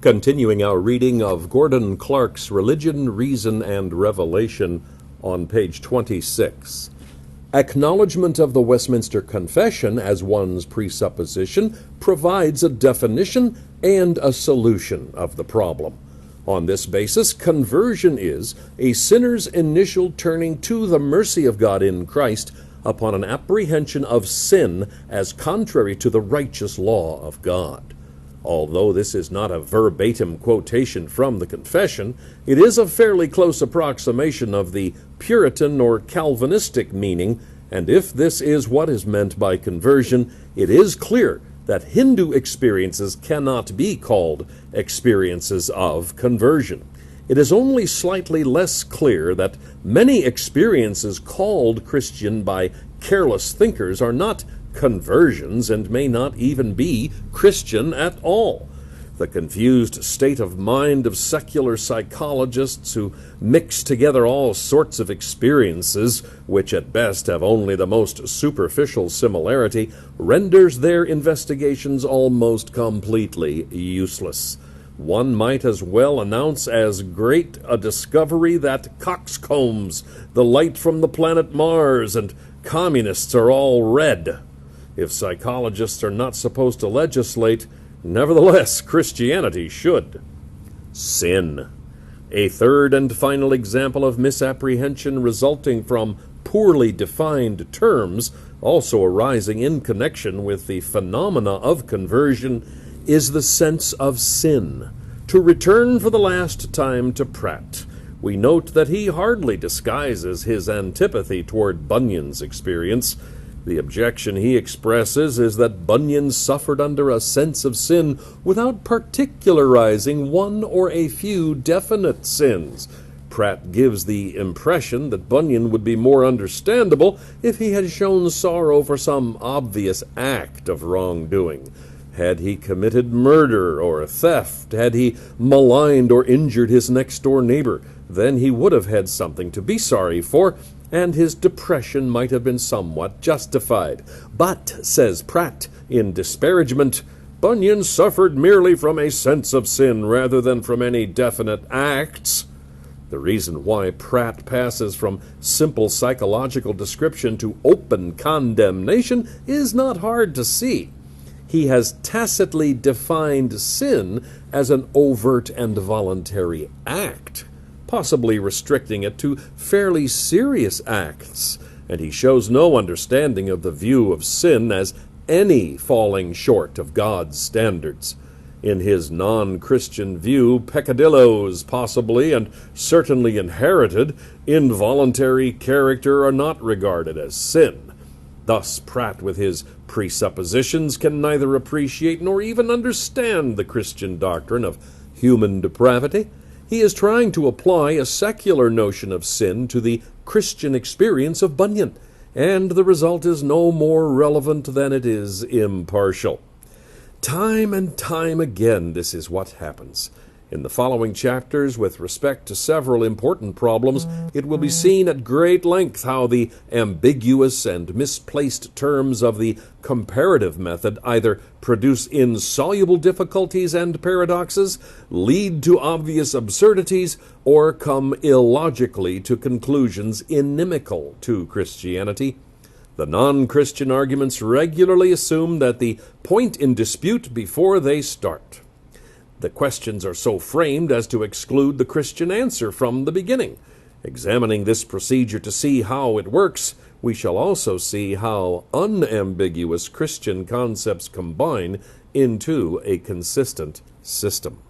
Continuing our reading of Gordon Clark's Religion, Reason, and Revelation on page 26. Acknowledgement of the Westminster Confession as one's presupposition provides a definition and a solution of the problem. On this basis, conversion is a sinner's initial turning to the mercy of God in Christ upon an apprehension of sin as contrary to the righteous law of God. Although this is not a verbatim quotation from the Confession, it is a fairly close approximation of the Puritan or Calvinistic meaning, and if this is what is meant by conversion, it is clear that Hindu experiences cannot be called experiences of conversion. It is only slightly less clear that many experiences called Christian by careless thinkers are not conversions and may not even be Christian at all. The confused state of mind of secular psychologists who mix together all sorts of experiences, which at best have only the most superficial similarity, renders their investigations almost completely useless. One might as well announce as great a discovery that coxcombs, the light from the planet Mars, and communists are all red. If psychologists are not supposed to legislate, nevertheless, Christianity should. Sin. A third and final example of misapprehension resulting from poorly defined terms, also arising in connection with the phenomena of conversion, is the sense of sin. To return for the last time to Pratt, we note that he hardly disguises his antipathy toward Bunyan's experience. The objection he expresses is that Bunyan suffered under a sense of sin without particularizing one or a few definite sins. Pratt gives the impression that Bunyan would be more understandable if he had shown sorrow for some obvious act of wrongdoing. Had he committed murder or theft, had he maligned or injured his next-door neighbor, then he would have had something to be sorry for, and his depression might have been somewhat justified. But, says Pratt, in disparagement, Bunyan suffered merely from a sense of sin rather than from any definite acts. The reason why Pratt passes from simple psychological description to open condemnation is not hard to see. He has tacitly defined sin as an overt and voluntary act, possibly restricting it to fairly serious acts, and he shows no understanding of the view of sin as any falling short of God's standards. In his non-Christian view, peccadillos, possibly and certainly inherited, involuntary character are not regarded as sin. Thus, Pratt, with his presuppositions, can neither appreciate nor even understand the Christian doctrine of human depravity. He is trying to apply a secular notion of sin to the Christian experience of Bunyan, and the result is no more relevant than it is impartial. Time and time again, this is what happens. In the following chapters, with respect to several important problems, it will be seen at great length how the ambiguous and misplaced terms of the comparative method either produce insoluble difficulties and paradoxes, lead to obvious absurdities, or come illogically to conclusions inimical to Christianity. The non-Christian arguments regularly assume that the point in dispute before they start. The questions are so framed as to exclude the Christian answer from the beginning. Examining this procedure to see how it works, we shall also see how unambiguous Christian concepts combine into a consistent system.